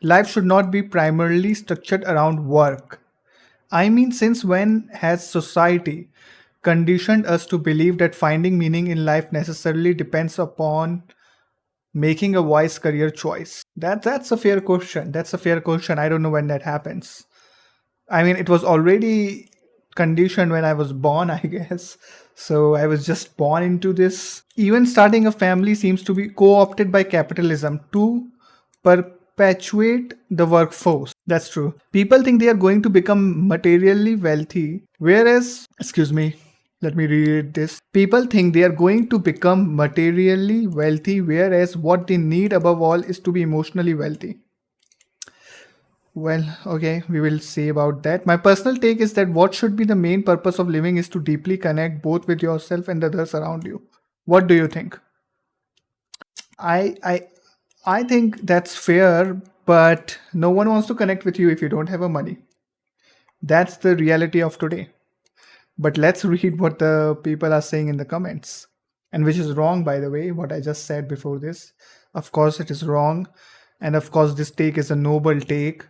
life should not be primarily structured around work. I mean, since when has society conditioned us to believe that finding meaning in life necessarily depends upon making a wise career choice? That's a fair question. That's a fair question. I don't know when that happens. I mean, it was already conditioned when I was born, I guess. So I was just born into this. Even starting a family seems to be co opted by capitalism to perpetuate the workforce. That's true. People think they are going to become materially wealthy, whereas, excuse me, let me read this. People think they are going to become materially wealthy, whereas what they need above all is to be emotionally wealthy. Well, okay, we will see about that. My personal take is that what should be the main purpose of living is to deeply connect both with yourself and others around you. What do you think? I I I think that's fair, but no one wants to connect with you if you don't have a money. That's the reality of today. But let's read what the people are saying in the comments. And which is wrong, by the way, what I just said before this. Of course, it is wrong. And of course, this take is a noble take.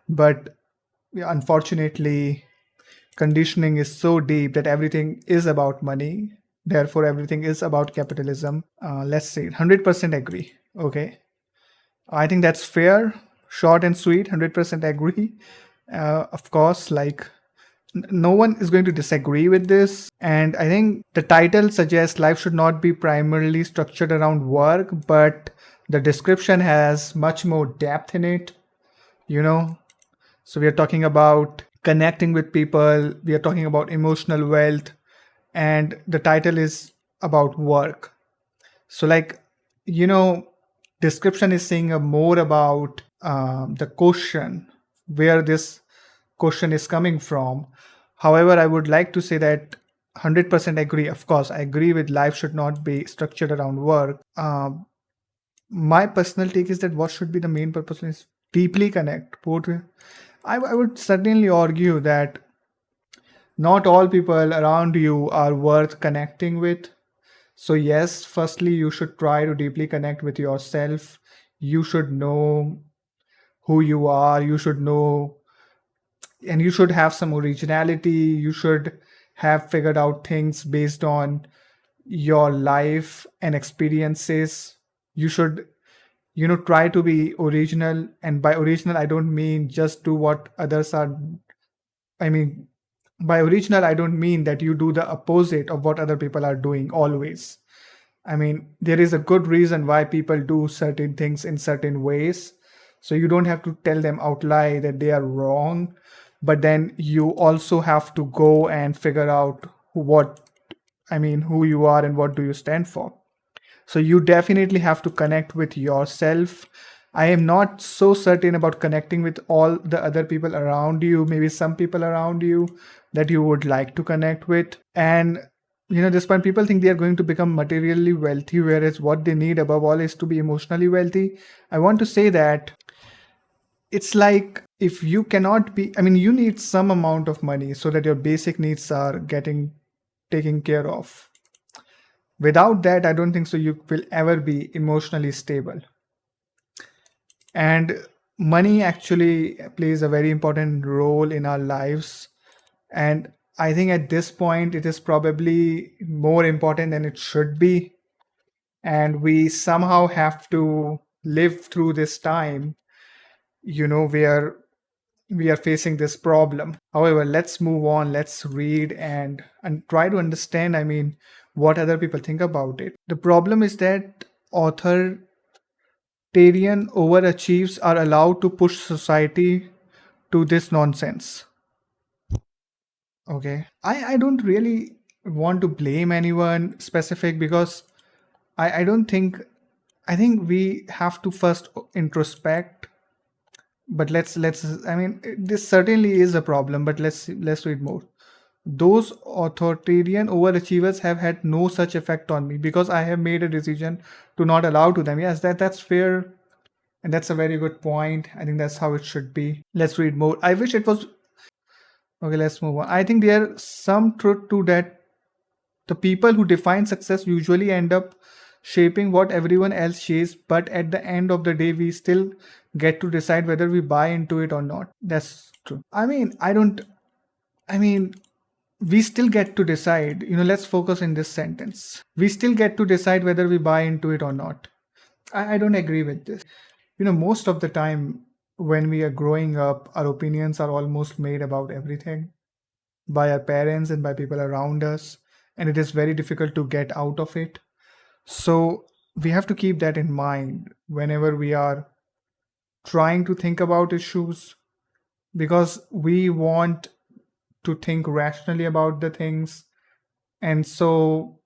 But yeah, unfortunately, conditioning is so deep that everything is about money. Therefore, everything is about capitalism. Let's say 100% agree. Okay. I think that's fair, short and sweet, 100% agree. Of course, like no one is going to disagree with this. And I think the title suggests life should not be primarily structured around work, but the description has much more depth in it, you know. So we are talking about connecting with people, we are talking about emotional wealth, and the title is about work. So, like, you know, description is saying more about the question, where this question is coming from. However, I would like to say that 100% agree. Of course, I agree with life should not be structured around work. My personal take is that what should be the main purpose is deeply connect. Both, I would certainly argue that not all people around you are worth connecting with. So, yes, firstly, you should try to deeply connect with yourself. You should know who you are. You should know, and you should have some originality. You should have figured out things based on your life and experiences. You should, try to be original. And by original, I don't mean just do what others are. I mean, by original, I don't mean that you do the opposite of what other people are doing always. I mean, there is a good reason why people do certain things in certain ways. So you don't have to tell them outright that they are wrong, but then you also have to go and figure out who you are and what do you stand for. So you definitely have to connect with yourself. I am not so certain about connecting with all the other people around you, maybe some people around you that you would like to connect with. And this point, people think they are going to become materially wealthy, whereas what they need above all is to be emotionally wealthy. I want to say that it's like if you cannot be, I mean, you need some amount of money so that your basic needs are getting taken care of. Without that, I don't think so you will ever be emotionally stable. And money actually plays a very important role in our lives. And I think at this point, it is probably more important than it should be. And we somehow have to live through this time, where we are facing this problem. However, let's move on. Let's read and try to understand, I mean, what other people think about it. The problem is that authoritarian overachievers are allowed to push society to this nonsense. Okay. I don't really want to blame anyone specific because I don't think I think we have to first introspect. But let's I mean this certainly is a problem, but let's read more. Those authoritarian overachievers have had no such effect on me because I have made a decision to not allow to them. Yes, that's fair. And that's a very good point. I think that's how it should be. Let's read more. I wish it was okay. Let's move on. I think there's some truth to that. The people who define success usually end up shaping what everyone else says, but at the end of the day, we still get to decide whether we buy into it or not. That's true. I mean, we still get to decide. Let's focus in this sentence. We still get to decide whether we buy into it or not. I don't agree with this. Most of the time when we are growing up, our opinions are almost made about everything by our parents and by people around us, and it is very difficult to get out of it. So we have to keep that in mind whenever we are trying to think about issues, because we want to think rationally about the things. And so,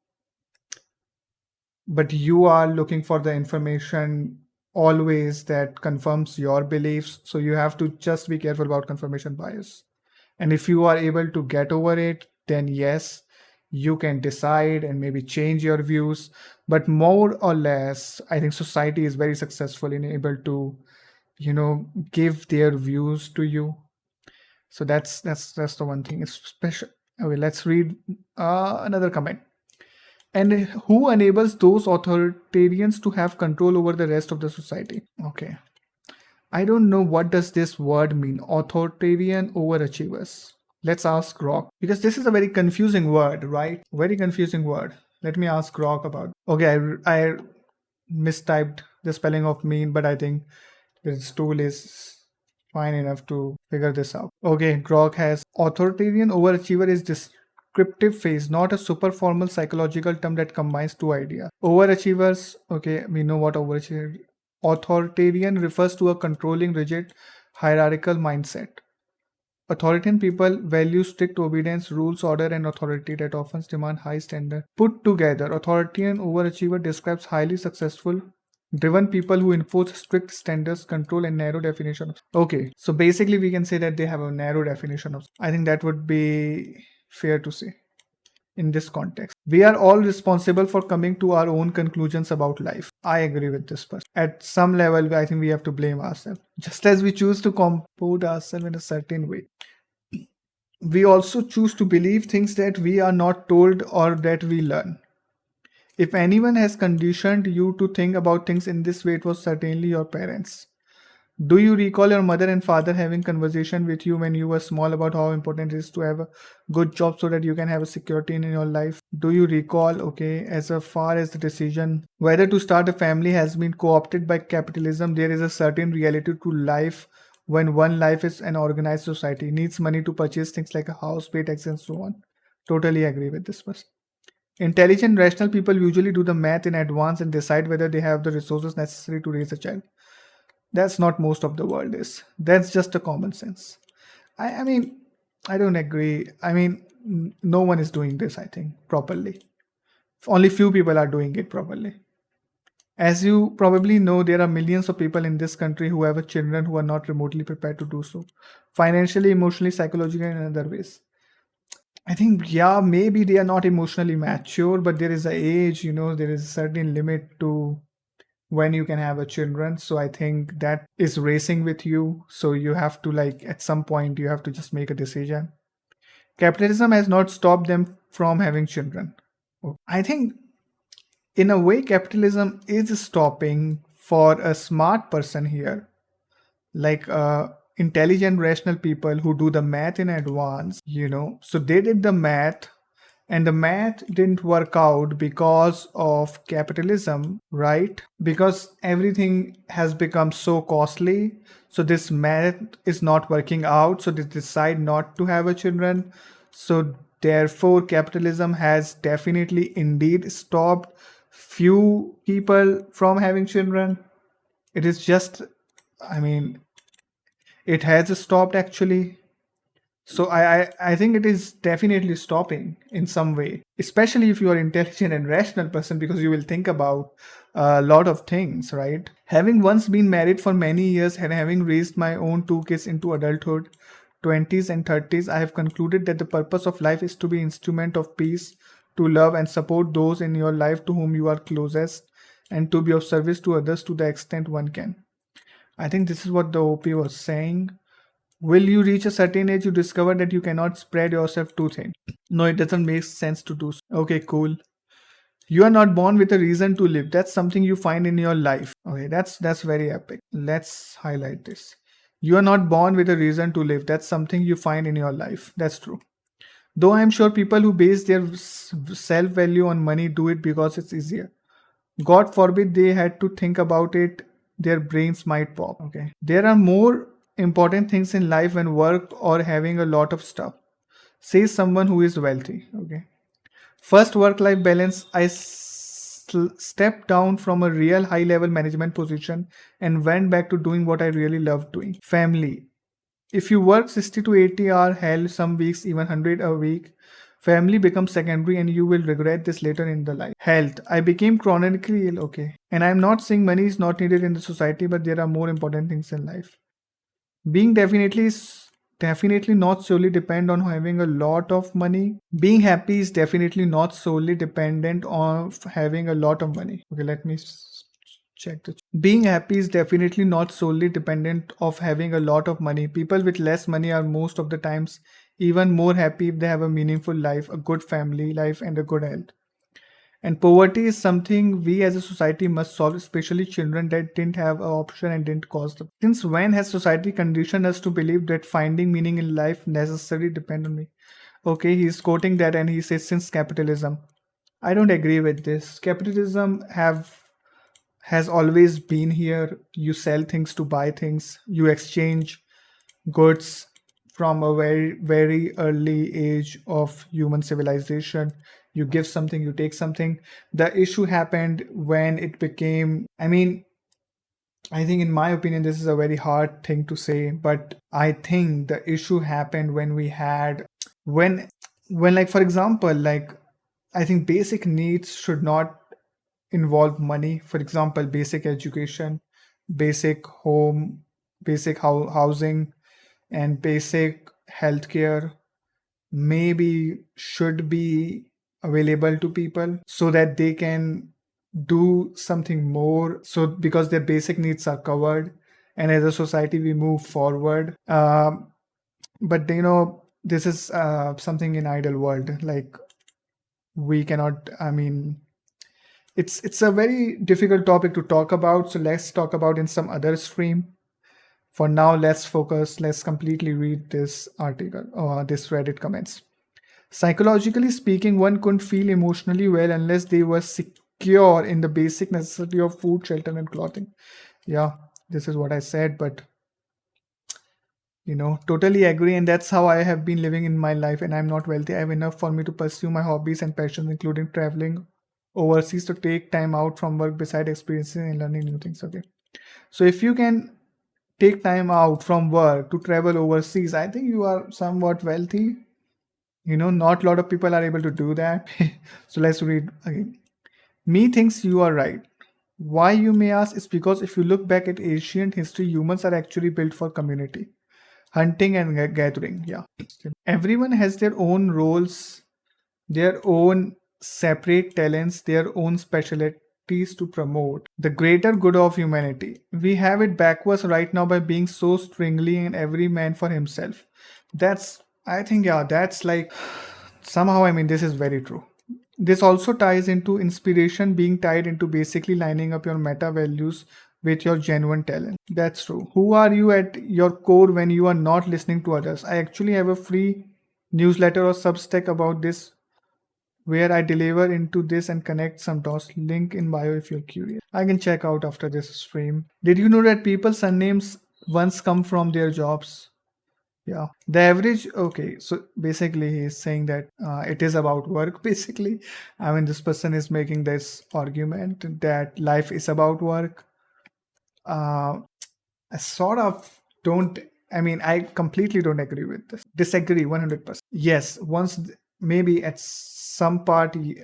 but you are looking for the information always that confirms your beliefs. So you have to just be careful about confirmation bias. And if you are able to get over it, then yes, you can decide and maybe change your views. But more or less, I think society is very successful in able to, give their views to you. So that's the one thing. It's special. Okay, let's read another comment. And who enables those authoritarians to have control over the rest of the society? Okay. I don't know what does this word mean. Authoritarian overachievers. Let's ask Rock, because this is a very confusing word, right? Very confusing word. Let me ask Rock about. Okay, I mistyped the spelling of mean, but I think this tool is fine enough to figure this out. Okay, Grok has authoritarian overachiever is descriptive phase, not a super formal psychological term that combines two ideas. Overachievers, okay, we know what overachiever. Authoritarian refers to a controlling, rigid, hierarchical mindset. Authoritarian people value strict obedience, rules, order, and authority that often demand high standards. Put together, authoritarian overachiever describes highly successful, driven people who enforce strict standards, control, and narrow definition of. Okay, so basically we can say that they have a narrow definition of. I think that would be fair to say in this context. We are all responsible for coming to our own conclusions about life. I agree with this person. At some level, I think we have to blame ourselves. Just as we choose to comport ourselves in a certain way, we also choose to believe things that we are not told or that we learn. If anyone has conditioned you to think about things in this way, it was certainly your parents. Do you recall your mother and father having conversation with you when you were small about how important it is to have a good job so that you can have a security in your life? Do you recall, okay, as far as the decision whether to start a family has been co-opted by capitalism, there is a certain reality to life when one life is an organized society, needs money to purchase things like a house, pay taxes and so on. Totally agree with this person. Intelligent, rational people usually do the math in advance and decide whether they have the resources necessary to raise a child. That's not most of the world is. That's just a common sense. I mean, I don't agree. I mean, no one is doing this, I think, properly. Only few people are doing it properly. As you probably know, there are millions of people in this country who have children who are not remotely prepared to do so, financially, emotionally, psychologically, and in other ways. I think, yeah, maybe they are not emotionally mature, but there is a age, there is a certain limit to when you can have a children. So I think that is racing with you. So you have to, like, at some point, you have to just make a decision. Capitalism has not stopped them from having children. I think in a way, capitalism is stopping for a smart person here, like intelligent, rational people who do the math in advance, So they did the math, and the math didn't work out because of capitalism, right? Because everything has become so costly. So this math is not working out. So they decide not to have a children. So therefore, capitalism has definitely indeed stopped few people from having children. It is just, I mean, it has stopped actually. So I think it is definitely stopping in some way, especially if you are intelligent and rational person, because you will think about a lot of things, right? Having once been married for many years and having raised my own two kids into adulthood, 20s and 30s, I have concluded that the purpose of life is to be instrument of peace, to love and support those in your life to whom you are closest, and to be of service to others to the extent one can. I think this is what the OP was saying. Will you reach a certain age, you discover that you cannot spread yourself too thin? No, it doesn't make sense to do so. Okay, cool. You are not born with a reason to live. That's something you find in your life. Okay, that's very epic. Let's highlight this. You are not born with a reason to live. That's something you find in your life. That's true. Though I'm sure people who base their self value on money do it because it's easier. God forbid they had to think about it, their brains might pop. Okay. There are more important things in life than work or having a lot of stuff. Says someone who is wealthy. Okay. First work life balance, I stepped down from a real high level management position and went back to doing what I really loved doing. Family. If you work 60 to 80 hour, hell, some weeks even 100 a week, family becomes secondary and you will regret this later in the life. Health. I became chronically ill, okay. And I'm not saying money is not needed in the society, but there are more important things in life. Being definitely not solely depend on having a lot of money. Being happy is definitely not solely dependent on having a lot of money. Okay, let me check the. Being happy is definitely not solely dependent of having a lot of money. People with less money are most of the times even more happy if they have a meaningful life, a good family life, and a good health. And poverty is something we as a society must solve, especially children that didn't have an option and didn't cause them. Since when has society conditioned us to believe that finding meaning in life necessarily depend on me? Okay, he's quoting that and he says since capitalism. I don't agree with this. Capitalism have has always been here. You sell things to buy things. You exchange goods from a very early age of human civilization. You give something, you take something. The issue happened when it became, I think in my opinion this is a very hard thing to say, but I think the issue happened when we had when like for example, like I think basic needs should not involve money. For example, basic education, basic home, basic housing, and basic healthcare maybe should be available to people so that they can do something more, so because their basic needs are covered and as a society we move forward. But this is something in ideal world, like we cannot, it's a very difficult topic to talk about, so let's talk about in some other stream. For now, let's completely read this article or this Reddit comments. Psychologically speaking, one couldn't feel emotionally well unless they were secure in the basic necessity of food, shelter, and clothing. Yeah, this is what I said, but totally agree. And that's how I have been living in my life. And I'm not wealthy. I have enough for me to pursue my hobbies and passions, including traveling overseas to take time out from work beside experiencing and learning new things. Okay. So if you can take time out from work to travel overseas, I think you are somewhat wealthy. Not a lot of people are able to do that. So let's read again. Me thinks you are right. Why, you may ask, is because if you look back at ancient history, humans are actually built for community, hunting and gathering. Yeah. Everyone has their own roles, their own separate talents, their own specialties to promote the greater good of humanity. We have it backwards right now by being so stringly and every man for himself. That's, I think, yeah, that's like somehow, this is very true. This also ties into inspiration being tied into basically lining up your meta values with your genuine talent. That's true. Who are you at your core when you are not listening to others? I actually have a free newsletter or Substack about this where I deliver into this and connect some dots. Link in bio if you're curious. I can check out after this stream. Did you know that people's surnames once come from their jobs? Yeah. The average, okay. So basically, he's saying that it is about work, basically. This person is making this argument that life is about work. I sort of don't, I completely don't agree with this. Disagree 100%. Yes, maybe at some party,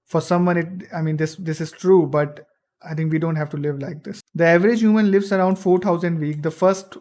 for someone, this is true, but I think we don't have to live like this. The average human lives around 4,000 week. The first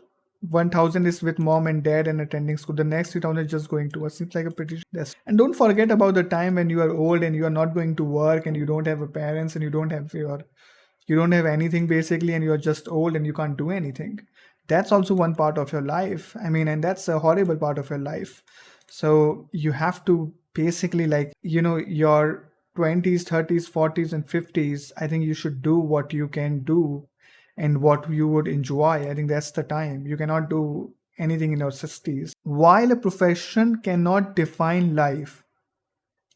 1,000 is with mom and dad and attending school. The next 3,000 is just going to work. Seems like a pretty yes. And don't forget about the time when you are old and you are not going to work and you don't have a parents and you don't have anything basically, and you're just old and you can't do anything. That's also one part of your life. And that's a horrible part of your life. So you have to basically, like, your 20s, 30s, 40s, and 50s, I think you should do what you can do and what you would enjoy. I think that's the time. You cannot do anything in your 60s. While a profession cannot define life,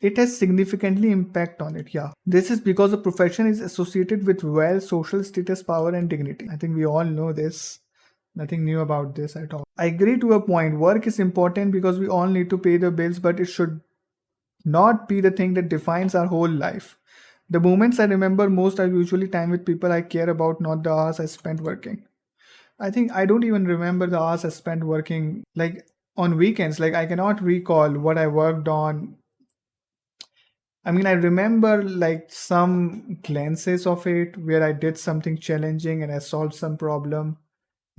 it has significantly impact on it. Yeah, this is because the profession is associated with wealth, social status, power, and dignity. I think we all know this. Nothing new about this at all. I agree to a point. Work is important because we all need to pay the bills, but it should not be the thing that defines our whole life. The moments I remember most are usually time with people I care about, not the hours I spent working. I think I don't even remember the hours I spent working, like on weekends. Like I cannot recall what I worked on. I mean, I remember like some glances of it where I did something challenging and I solved some problem.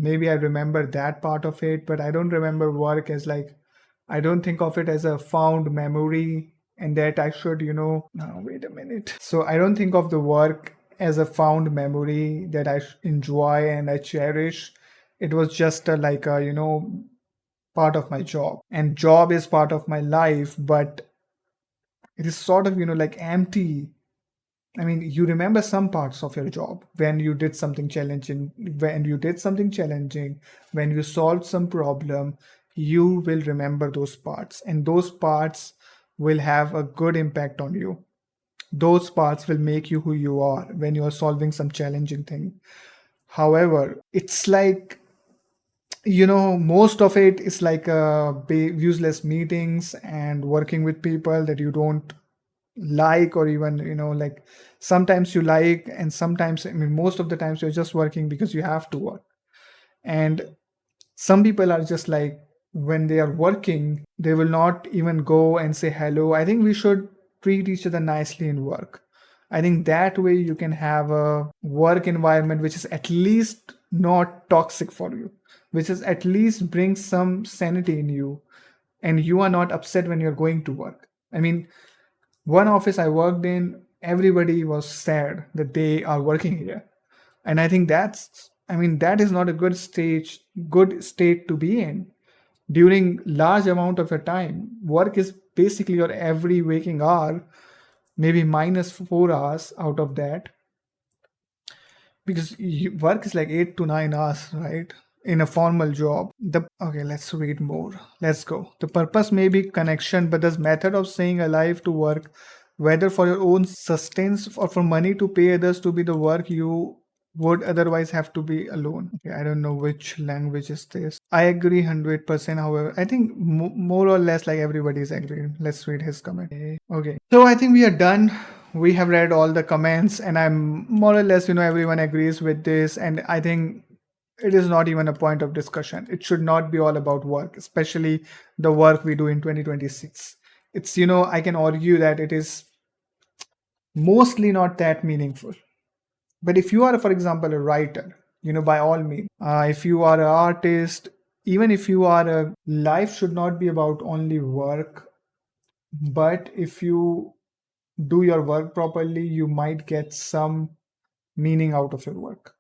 Maybe I remember that part of it, but I don't remember work as like, I don't think of it as a found memory and that I should, no, wait a minute. So I don't think of the work as a found memory that I enjoy and I cherish. It was just a, like a, part of my job. And job is part of my life, but it is sort of, like empty. I mean, you remember some parts of your job when you did something challenging, when you solved some problem, you will remember those parts, and those parts will have a good impact on you. Those parts will make you who you are when you are solving some challenging thing. However, it's like, most of it is like useless meetings and working with people that you don't like, or even like sometimes you like, and sometimes, I mean, most of the times you're just working because you have to work. And some people are just like, when they are working, they will not even go and say hello. I think we should treat each other nicely in work. I think that way you can have a work environment which is at least not toxic for you, which is at least brings some sanity in you, and you are not upset when you're going to work. I mean, one office I worked in, everybody was sad that they are working here. And I think that is not a good state to be in. During large amount of your time, work is basically your every waking hour, maybe minus 4 hours out of that, because work is like 8 to 9 hours, right? In a formal job. Okay, let's read more. Let's go. The purpose may be connection, but the method of staying alive to work, whether for your own sustenance or for money to pay others to be the work you would otherwise have to be alone. Okay, I don't know which language is this. I agree 100%. However, I think more or less like everybody is agreeing. Let's read his comment. Okay, so I think we are done. We have read all the comments, and I'm more or less, everyone agrees with this. And I think it is not even a point of discussion. It should not be all about work, especially the work we do in 2026. It's, I can argue that it is mostly not that meaningful. But if you are, for example, a writer, by all means, if you are an artist, even if you are life should not be about only work. But if you do your work properly, you might get some meaning out of your work.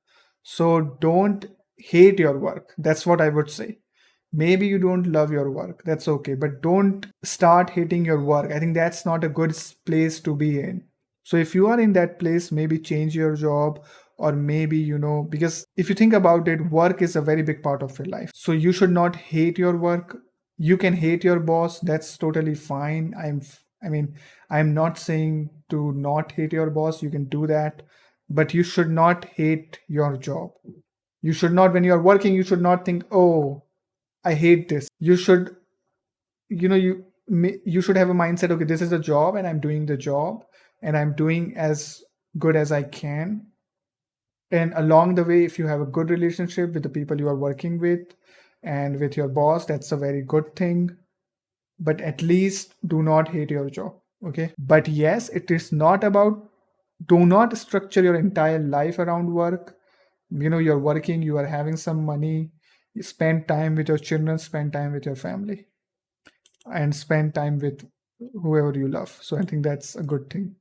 So don't hate your work. That's what I would say. Maybe you don't love your work. That's okay. But don't start hating your work. I think that's not a good place to be in. So if you are in that place, maybe change your job, or maybe, because if you think about it, work is a very big part of your life. So you should not hate your work. You can hate your boss. That's totally fine. I'm not saying to not hate your boss. You can do that, but you should not hate your job. You should not, when you're working, you should not think, oh, I hate this. You should, you should have a mindset, okay, this is a job and I'm doing the job and I'm doing as good as I can. And along the way, if you have a good relationship with the people you are working with and with your boss, that's a very good thing. But at least do not hate your job. Okay. But yes, it is not about, do not structure your entire life around work. You're working, you are having some money, you spend time with your children, spend time with your family, and spend time with whoever you love. So I think that's a good thing.